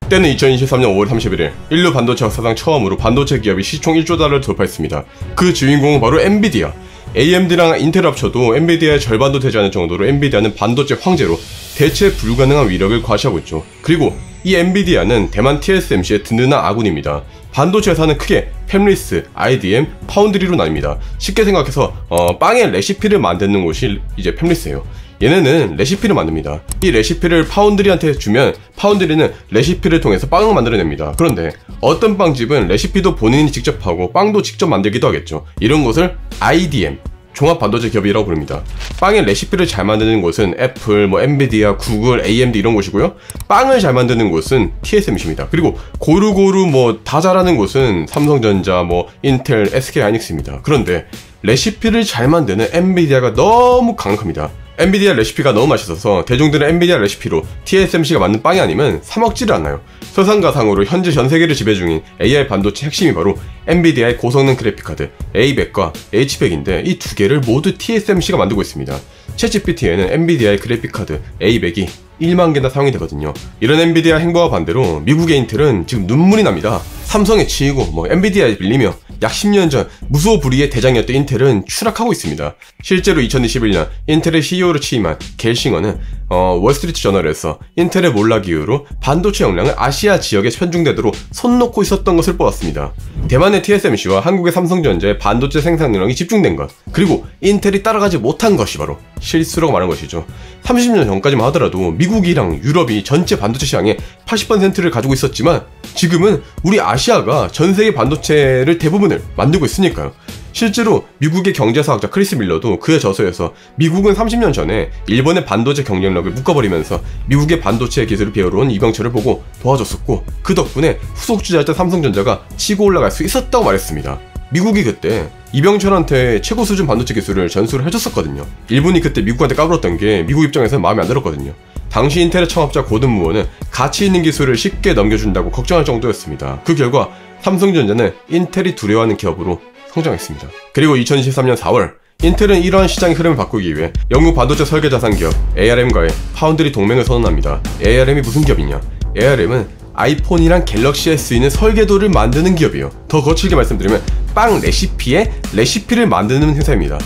때는 2023년 5월 31일 인류 반도체 역사상 처음으로 반도체 기업이 시총 1조 달러를 돌파했습니다. 그 주인공은 바로 엔비디아. AMD랑 인텔 합쳐도 엔비디아의 절반도 되지 않을 정도로 엔비디아는 반도체 황제로 대체 불가능한 위력을 과시하고 있죠. 그리고 이 엔비디아는 대만 TSMC의 든든한 아군입니다. 반도체 회사는 크게 팹리스, IDM, 파운드리로 나뉩니다. 쉽게 생각해서 빵의 레시피를 만드는 곳이 이제 팹리스예요. 얘네는 레시피를 만듭니다. 이 레시피를 파운드리한테 주면 파운드리는 레시피를 통해서 빵을 만들어냅니다. 그런데 어떤 빵집은 레시피도 본인이 직접 하고 빵도 직접 만들기도 하겠죠. 이런 곳을 IDM, 종합반도체 기업이라고 부릅니다. 빵의 레시피를 잘 만드는 곳은 애플, 엔비디아, 구글, AMD 이런 곳이고요. 빵을 잘 만드는 곳은 TSMC입니다. 그리고 고루고루 다 잘하는 곳은 삼성전자, 인텔, SK하이닉스입니다. 그런데 레시피를 잘 만드는 엔비디아가 너무 강력합니다. 엔비디아 레시피가 너무 맛있어서 대중들은 엔비디아 레시피로 TSMC가 만든 빵이 아니면 사 먹지를 않아요. 설상가상으로 현재 전 세계를 지배 중인 AI 반도체 핵심이 바로 엔비디아의 고성능 그래픽카드 A100과 H100인데 이 두 개를 모두 TSMC가 만들고 있습니다. 챗GPT에는 엔비디아의 그래픽카드 A100이 1만 개나 사용이 되거든요. 이런 엔비디아 행보와 반대로 미국의 인텔은 지금 눈물이 납니다. 삼성에 치이고 엔비디아에 빌리며 약 10년 전 무소불위의 대장이었던 인텔은 추락하고 있습니다. 실제로 2021년 인텔의 CEO로 취임한 겔싱어는 월스트리트 저널에서 인텔의 몰락 이후로 반도체 역량을 아시아 지역에 편중되도록 손 놓고 있었던 것을 보았습니다. 대만의 TSMC와 한국의 삼성전자의 반도체 생산 능력이 집중된 것, 그리고 인텔이 따라가지 못한 것이 바로 실수라고 말한 것이죠. 30년 전까지만 하더라도 미국이랑 유럽이 전체 반도체 시장의 80%를 가지고 있었지만 지금은 우리 아시아가 전 세계 반도체를 대부분을 만들고 있으니까요. 실제로 미국의 경제사학자 크리스 밀러도 그의 저서에서 미국은 30년 전에 일본의 반도체 경쟁력을 묶어버리면서 미국의 반도체 기술을 배우러 온 이병철을 보고 도와줬었고 그 덕분에 후속주자였던 삼성전자가 치고 올라갈 수 있었다고 말했습니다. 미국이 그때 이병철한테 최고 수준 반도체 기술을 전수를 해줬었거든요. 일본이 그때 미국한테 까불었던 게 미국 입장에서는 마음에 안 들었거든요. 당시 인텔의 창업자 고든 무어는 가치 있는 기술을 쉽게 넘겨준다고 걱정할 정도였습니다. 그 결과 삼성전자는 인텔이 두려워하는 기업으로 성장했습니다. 그리고 2023년 4월 인텔은 이러한 시장의 흐름을 바꾸기 위해 영국 반도체 설계 자산 기업 ARM과의 파운드리 동맹을 선언합니다. ARM이 무슨 기업이냐? ARM은 아이폰이랑 갤럭시에 쓰이는 설계도를 만드는 기업이에요. 더 거칠게 말씀드리면 빵 레시피에 레시피를 만드는 회사입니다.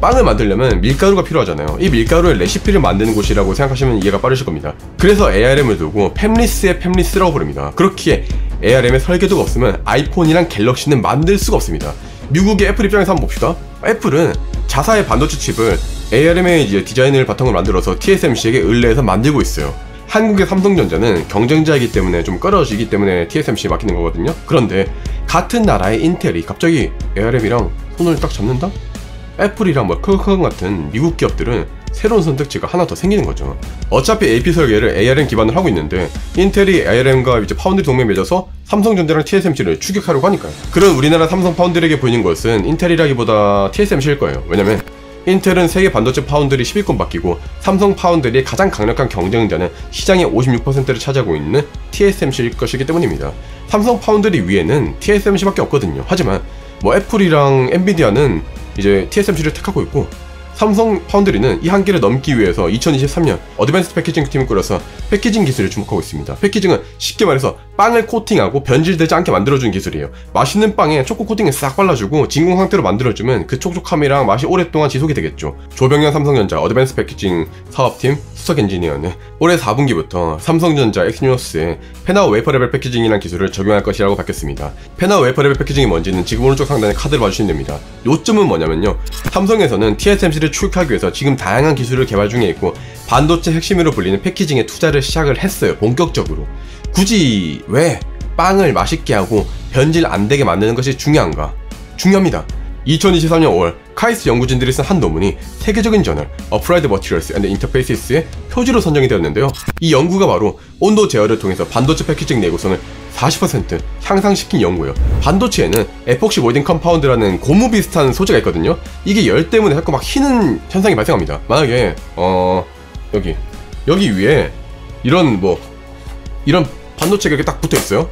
빵을 만들려면 밀가루가 필요하잖아요. 이 밀가루의 레시피를 만드는 곳이라고 생각하시면 이해가 빠르실 겁니다. 그래서 ARM을 두고 팹리스의 팹리스라고 부릅니다. 그렇기에 ARM의 설계도가 없으면 아이폰이랑 갤럭시는 만들 수가 없습니다. 미국의 애플 입장에서 한번 봅시다. 애플은 자사의 반도체 칩을 ARM의 이제 디자인을 바탕으로 만들어서 TSMC에게 의뢰해서 만들고 있어요. 한국의 삼성전자는 경쟁자이기 때문에 좀 꺼려지기 때문에 TSMC에 맡기는 거거든요. 그런데 같은 나라의 인텔이 갑자기 ARM이랑 손을 딱 잡는다? 애플이랑 퀄컴 같은 미국 기업들은 새로운 선택지가 하나 더 생기는 거죠. 어차피 AP 설계를 ARM 기반으로 하고 있는데 인텔이 ARM과 이제 파운드리 동맹 맺어서 삼성전자랑 TSMC를 추격하려고 하니까요. 그런 우리나라 삼성 파운드리에게 보이는 것은 인텔이라기보다 TSMC일 거예요. 왜냐면 인텔은 세계 반도체 파운드리 10위권 맡기고 삼성 파운드리의 가장 강력한 경쟁자는 시장의 56%를 차지하고 있는 TSMC일 것이기 때문입니다. 삼성 파운드리 위에는 TSMC밖에 없거든요. 하지만 애플이랑 엔비디아는 이제 TSMC를 택하고 있고 삼성 파운드리는 이 한계를 넘기 위해서 2023년 어드밴스드 패키징 팀을 꾸려서 패키징 기술에 주목하고 있습니다. 패키징은 쉽게 말해서 빵을 코팅하고 변질되지 않게 만들어주는 기술이에요. 맛있는 빵에 초코 코팅을 싹 발라주고 진공 상태로 만들어주면 그 촉촉함이랑 맛이 오랫동안 지속이 되겠죠. 조병현 삼성전자 어드밴스드 패키징 사업팀 수석 엔지니어는 올해 4분기부터 삼성전자 엑시노스에 펜아웃 웨이퍼 레벨 패키징이라는 기술을 적용할 것이라고 밝혔습니다. 펜아웃 웨이퍼 레벨 패키징이 뭔지는 지금 오른쪽 상단에 카드를 봐주시면 됩니다. 요점은 뭐냐면요, 삼성에서는 TSMC를 추격하기 위해서 지금 다양한 기술을 개발 중에 있고 반도체 핵심으로 불리는 패키징에 투자를 시작을 했어요. 본격적으로. 굳이 왜 빵을 맛있게 하고 변질 안 되게 만드는 것이 중요한가? 중요합니다. 2023년 5월 카이스트 연구진들이 쓴 한 논문이 세계적인 저널 Applied Materials and Interfaces의 표지로 선정이 되었는데요. 이 연구가 바로 온도 제어를 통해서 반도체 패키징 내구성을 40% 향상시킨 연구예요. 반도체에는 에폭시 모이딩 컴파운드라는 고무 비슷한 소재가 있거든요. 이게 열 때문에 자꾸 막 휘는 현상이 발생합니다. 만약에 여기 위에 이런 반도체가 이렇게 딱 붙어있어요.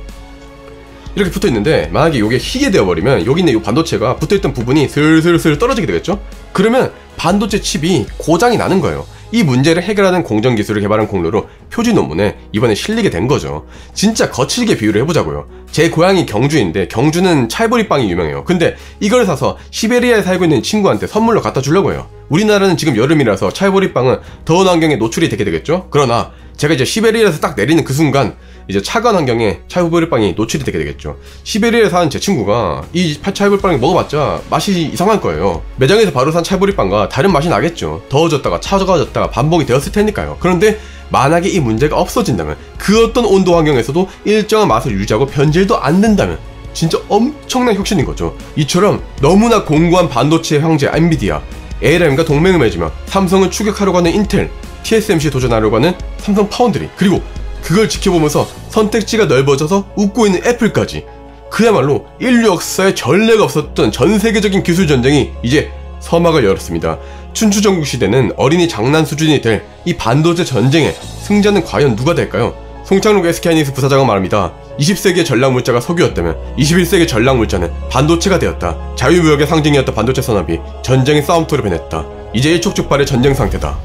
이렇게 붙어있는데 만약에 이게 희게 되어버리면 여기 있는 이 반도체가 붙어있던 부분이 슬슬 떨어지게 되겠죠? 그러면 반도체 칩이 고장이 나는 거예요. 이 문제를 해결하는 공정 기술을 개발한 공로로 표지 논문에 이번에 실리게 된 거죠. 진짜 거칠게 비유를 해보자고요. 제 고향이 경주인데 경주는 찰보리빵이 유명해요. 근데 이걸 사서 시베리아에 살고 있는 친구한테 선물로 갖다 주려고 해요. 우리나라는 지금 여름이라서 찰보리빵은 더운 환경에 노출이 되게 되겠죠? 그러나 제가 이제 시베리아에서 딱 내리는 그 순간 이제 차가운 환경에 찰보리빵이 노출이 되게 되겠죠. 시베리아에 사는 제 친구가 이 찰보리빵을 먹어봤자 맛이 이상할 거예요. 매장에서 바로 산 찰보리빵과 다른 맛이 나겠죠. 더워졌다가 차가워졌다가 반복이 되었을 테니까요. 그런데 만약에 이 문제가 없어진다면, 그 어떤 온도 환경에서도 일정한 맛을 유지하고 변질도 안 된다면 진짜 엄청난 혁신인 거죠. 이처럼 너무나 공고한 반도체 형제 엔비디아, ARM과 동맹을 맺으며 삼성을 추격하려고 하는 인텔, TSMC에 도전하려고 하는 삼성 파운드리, 그리고 그걸 지켜보면서 선택지가 넓어져서 웃고 있는 애플까지, 그야말로 인류 역사에 전례가 없었던 전세계적인 기술 전쟁이 이제 서막을 열었습니다. 춘추전국 시대는 어린이 장난 수준이 될 이 반도체 전쟁의 승자는 과연 누가 될까요? 송창록 SK하이닉스 부사장은 말합니다. 20세기의 전략물자가 석유였다면 21세기의 전략물자는 반도체가 되었다. 자유무역의 상징이었던 반도체 산업이 전쟁의 싸움터로 변했다. 이제 일촉즉발의 전쟁 상태다.